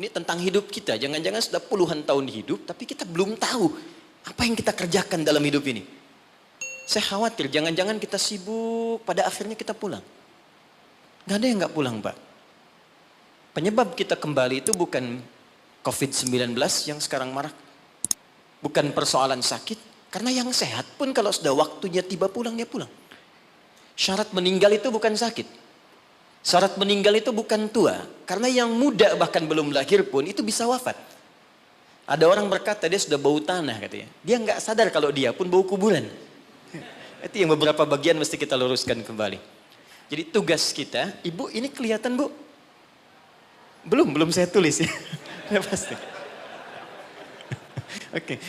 Ini tentang hidup kita. Jangan-jangan sudah puluhan tahun hidup, tapi kita belum tahu apa yang kita kerjakan dalam hidup ini. Saya khawatir, jangan-jangan kita sibuk, pada akhirnya kita pulang. Gak ada yang gak pulang, Pak. Penyebab kita kembali itu bukan COVID-19 yang sekarang marak. Bukan persoalan sakit. Karena yang sehat pun kalau sudah waktunya tiba pulang, dia pulang. Syarat meninggal itu bukan sakit. Syarat meninggal itu bukan tua. Karena yang muda bahkan belum lahir pun itu bisa wafat. Ada orang berkata dia sudah bau tanah katanya. Dia nggak sadar kalau dia pun bau kuburan. Itu yang beberapa bagian mesti kita luruskan kembali. Jadi tugas kita, Ibu ini kelihatan Bu? Belum saya tulis ya. Ya pasti. Oke.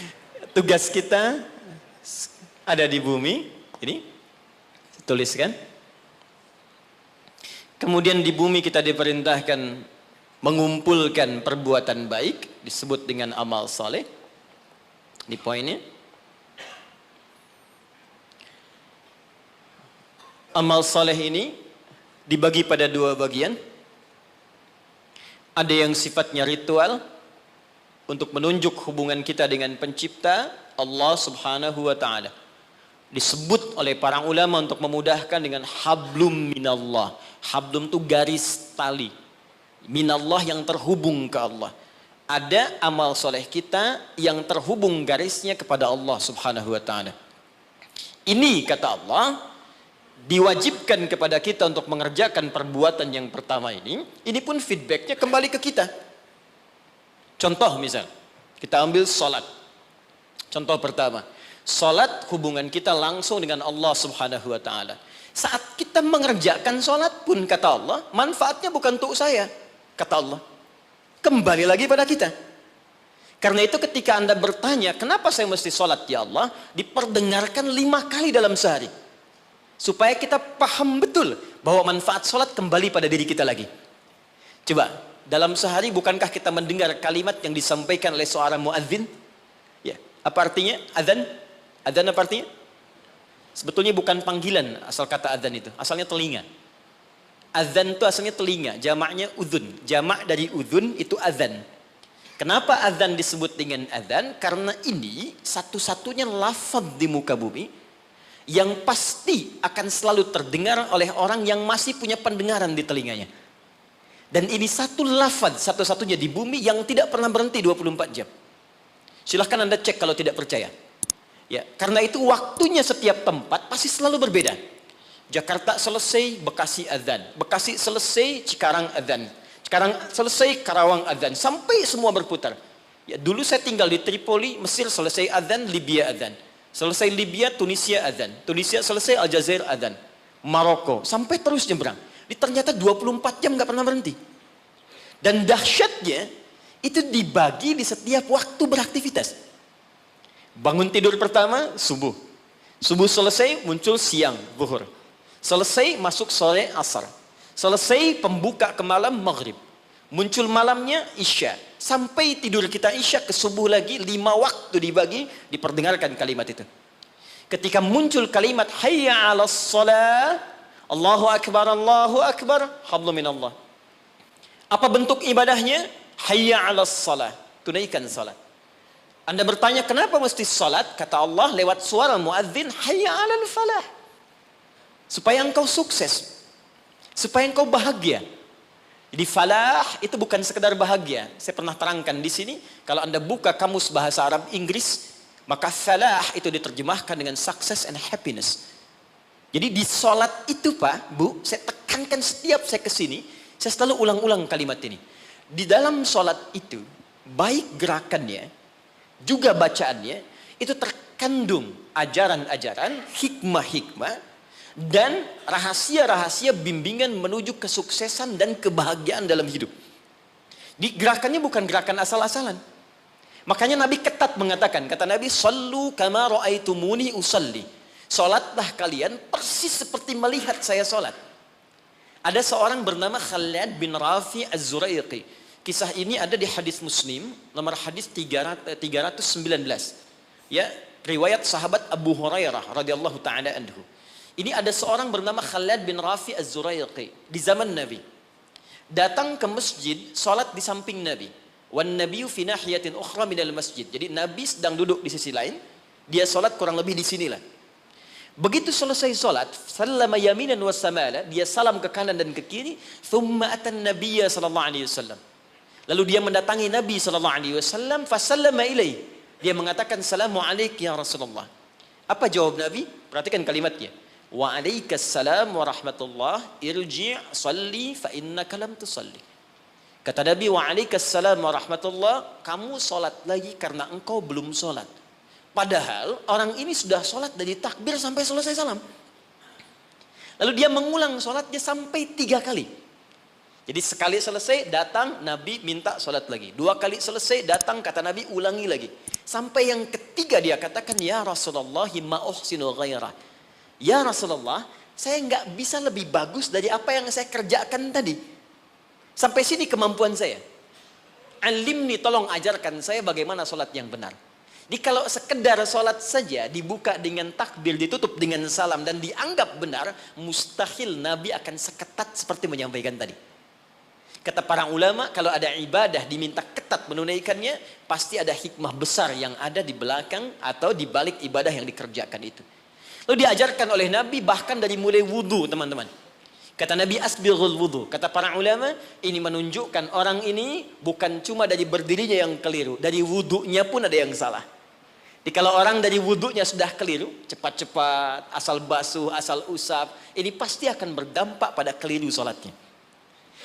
Tugas kita ada di bumi. Ini tuliskan. Kemudian di bumi kita diperintahkan mengumpulkan perbuatan baik, disebut dengan amal saleh. Di poinnya. Amal saleh ini dibagi pada dua bagian. Ada yang sifatnya ritual untuk menunjuk hubungan kita dengan pencipta Allah Subhanahu wa taala. Disebut oleh para ulama untuk memudahkan dengan hablum minallah. Hablum itu garis tali. Minallah yang terhubung ke Allah. Ada amal soleh kita yang terhubung garisnya kepada Allah Subhanahu wa taala. Ini kata Allah diwajibkan kepada kita untuk mengerjakan perbuatan yang pertama ini pun feedbacknya kembali ke kita. Contoh misal, kita ambil sholat. Contoh pertama, sholat hubungan kita langsung dengan Allah Subhanahu wa taala. Saat kita mengerjakan sholat pun kata Allah, manfaatnya bukan untuk saya, kata Allah. Kembali lagi pada kita. Karena itu ketika Anda bertanya, kenapa saya mesti sholat ya Allah? Diperdengarkan 5 kali dalam sehari. Supaya kita paham betul bahwa manfaat sholat kembali pada diri kita lagi. Coba, dalam sehari bukankah kita mendengar kalimat yang disampaikan oleh seorang muadzin? Ya, apa artinya? Adzan? Adzan apa artinya? Sebetulnya bukan panggilan asal kata adzan itu. Asalnya telinga. Adzan itu asalnya telinga. Jamaknya udhun. Jamak dari udhun itu adzan. Kenapa adzan disebut dengan adzan? Karena ini satu-satunya lafaz di muka bumi yang pasti akan selalu terdengar oleh orang yang masih punya pendengaran di telinganya. Dan ini satu lafaz satu-satunya di bumi yang tidak pernah berhenti 24 jam. Silahkan Anda cek kalau tidak percaya. Ya, karena itu waktunya setiap tempat pasti selalu berbeda. Jakarta selesai, Bekasi adzan. Bekasi selesai, Cikarang adzan. Cikarang selesai, Karawang adzan. Sampai semua berputar. Ya, dulu saya tinggal di Tripoli, Mesir selesai adzan, Libya adzan. Selesai Libya, Tunisia adzan. Tunisia selesai, Aljazair adzan. Maroko, sampai terus nyebrang. Ternyata 24 jam nggak pernah berhenti. Dan dahsyatnya, itu dibagi di setiap waktu beraktivitas. Bangun tidur pertama, subuh. Subuh selesai, muncul siang, zuhur. Selesai, masuk sore, asar. Selesai, pembuka ke malam, maghrib. Muncul malamnya, isya. Sampai tidur kita isya ke subuh lagi, 5 waktu dibagi, diperdengarkan kalimat itu. Ketika muncul kalimat, hayya 'alas shalah, Allahu akbar, hablum minallah. Apa bentuk ibadahnya? Hayya 'alas shalah. Tunaikan salat. Anda bertanya kenapa mesti salat? Kata Allah lewat suara muadzin, hayya 'alal falah. Supaya engkau sukses. Supaya engkau bahagia. Jadi falah itu bukan sekedar bahagia. Saya pernah terangkan di sini, kalau Anda buka kamus bahasa Arab Inggris, maka falah itu diterjemahkan dengan success and happiness. Jadi di sholat itu Pak, Bu, saya tekankan setiap saya kesini, saya selalu ulang-ulang kalimat ini. Di dalam sholat itu, baik gerakannya, juga bacaannya, itu terkandung ajaran-ajaran, hikmah-hikmah, dan rahasia-rahasia bimbingan menuju kesuksesan dan kebahagiaan dalam hidup. Di gerakannya bukan gerakan asal-asalan. Makanya Nabi ketat mengatakan, kata Nabi, "Shallu kama ra'aitumuni usalli." Salatlah kalian persis seperti melihat saya salat. Ada seorang bernama Khalad bin Rafi Az-Zuraiqi. Kisah ini ada di hadis Muslim, nomor hadis 319. Ya, riwayat sahabat Abu Hurairah radhiyallahu taala anhu. Ini ada seorang bernama Khalad bin Rafi Az-Zuraiqi di zaman Nabi. datang ke masjid, sholat di samping Nabi. Wan nabiyyu fi nahiyatin ukhra minal masjid. Jadi Nabi sedang duduk di sisi lain, dia sholat kurang lebih di sinilah. Begitu selesai sholat, sallama yaminan wa samala, dia salam ke kanan dan ke kiri, thumma atan nabiyya sallallahu alaihi wasallam. Lalu dia mendatangi Nabi sallallahu alaihi wasallam, fasallama ilaih. Dia mengatakan, "Assalamu alayk ya Rasulullah." Apa jawab Nabi? Perhatikan kalimatnya. "Wa alaikassalam wa rahmatullah, irji' salli fa innaka lam tusalli." Kata Nabi, "Wa alaikassalam wa rahmatullah, kamu salat lagi karena engkau belum salat." Padahal orang ini sudah salat dari takbir sampai selesai salam. Lalu dia mengulang salatnya sampai 3 kali. Jadi sekali selesai datang Nabi minta salat lagi. 2 kali selesai datang kata Nabi ulangi lagi. Sampai yang ketiga dia katakan, "Ya Rasulullah ma uhsinu ghairah." Ya Rasulullah, saya nggak bisa lebih bagus dari apa yang saya kerjakan tadi. Sampai sini kemampuan saya. Alimni, tolong ajarkan saya bagaimana salat yang benar. Jadi kalau sekedar sholat saja dibuka dengan takbir, ditutup dengan salam dan dianggap benar, mustahil Nabi akan seketat seperti menyampaikan tadi. Kata para ulama, kalau ada ibadah diminta ketat menunaikannya, pasti ada hikmah besar yang ada di belakang atau di balik ibadah yang dikerjakan itu. Lalu diajarkan oleh Nabi bahkan dari mulai wudu, teman-teman. Kata Nabi, asbighul wudu. Kata para ulama, ini menunjukkan orang ini bukan cuma dari berdirinya yang keliru, dari wudunya pun ada yang salah. Jadi kalau orang dari wudhunya sudah keliru, cepat-cepat, asal basuh, asal usap, ini pasti akan berdampak pada keliru sholatnya.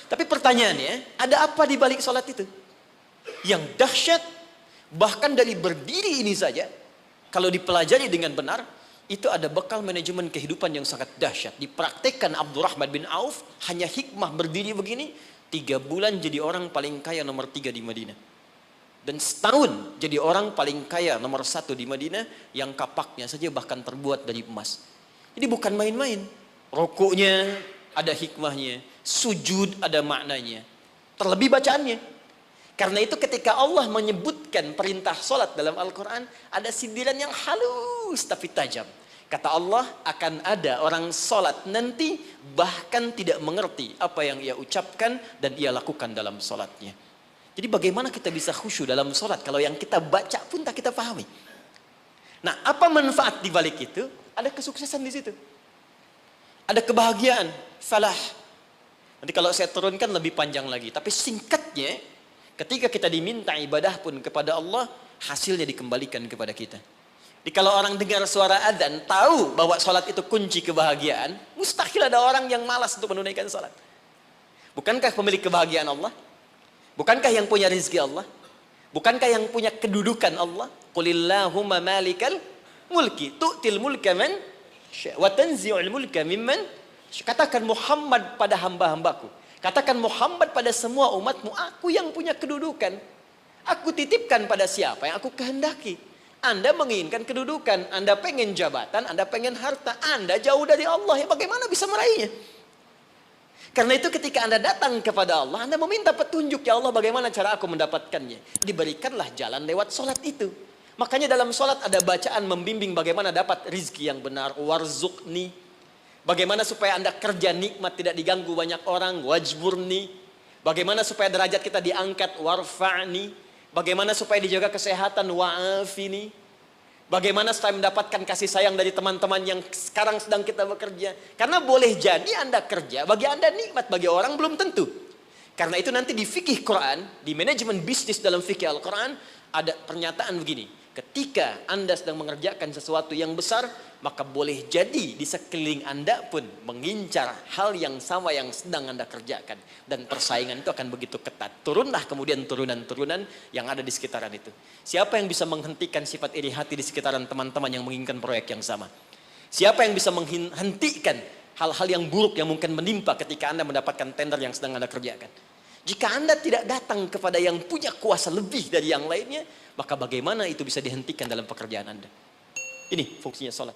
Tapi pertanyaannya, ada apa di balik sholat itu? Yang dahsyat, bahkan dari berdiri ini saja, kalau dipelajari dengan benar, itu ada bekal manajemen kehidupan yang sangat dahsyat. Dipraktekkan Abdurrahman bin Auf, hanya hikmah berdiri begini, 3 bulan jadi orang paling kaya nomor 3 di Madinah. Dan setahun jadi orang paling kaya nomor 1 di Madinah, yang kapaknya saja bahkan terbuat dari emas. Jadi bukan main-main. Rukuknya ada hikmahnya, sujud ada maknanya, terlebih bacaannya. Karena itu ketika Allah menyebutkan perintah solat dalam Al-Quran, ada sindiran yang halus tapi tajam. Kata Allah, akan ada orang solat nanti bahkan tidak mengerti apa yang ia ucapkan dan ia lakukan dalam solatnya. Jadi bagaimana kita bisa khusyuk dalam sholat kalau yang kita baca pun tak kita pahami? Nah, apa manfaat di balik itu? Ada kesuksesan di situ. Ada kebahagiaan, falah. Nanti kalau saya turunkan lebih panjang lagi. Tapi singkatnya, ketika kita diminta ibadah pun kepada Allah, hasilnya dikembalikan kepada kita. Jadi kalau orang dengar suara adzan, tahu bahwa sholat itu kunci kebahagiaan, mustahil ada orang yang malas untuk menunaikan sholat. Bukankah pemilik kebahagiaan Allah? Bukankah yang punya rezeki Allah? Bukankah yang punya kedudukan Allah? Qulillahumma malikal mulki tu'til mulka man wa tanzi'ul mulka mimman. Katakan Muhammad pada hamba-hambaku. Katakan Muhammad pada semua umatmu, aku yang punya kedudukan. Aku titipkan pada siapa yang aku kehendaki. Anda menginginkan kedudukan, Anda pengen jabatan, Anda pengen harta, Anda jauh dari Allah. Ya bagaimana bisa meraihnya? Karena itu ketika Anda datang kepada Allah, Anda meminta petunjuk, ya Allah bagaimana cara aku mendapatkannya. Diberikanlah jalan lewat sholat itu. Makanya dalam sholat ada bacaan membimbing bagaimana dapat rizki yang benar. Warzuqni. Bagaimana supaya Anda kerja nikmat tidak diganggu banyak orang. Wajburni. Bagaimana supaya derajat kita diangkat. Warfa'ni. Bagaimana supaya dijaga kesehatan. Wa'afini. Bagaimana supaya mendapatkan kasih sayang dari teman-teman yang sekarang sedang kita bekerja. Karena boleh jadi Anda kerja, bagi Anda nikmat, bagi orang belum tentu. Karena itu nanti di fikih Quran, di manajemen bisnis dalam fikih Al-Quran, ada pernyataan begini. Ketika Anda sedang mengerjakan sesuatu yang besar, maka boleh jadi di sekeliling Anda pun mengincar hal yang sama yang sedang Anda kerjakan. Dan persaingan itu akan begitu ketat. Turunlah kemudian turunan-turunan yang ada di sekitaran itu. Siapa yang bisa menghentikan sifat iri hati di sekitaran teman-teman yang menginginkan proyek yang sama? Siapa yang bisa menghentikan hal-hal yang buruk yang mungkin menimpa ketika Anda mendapatkan tender yang sedang Anda kerjakan? Jika Anda tidak datang kepada yang punya kuasa lebih dari yang lainnya, maka bagaimana itu bisa dihentikan dalam pekerjaan Anda? Ini fungsinya salat.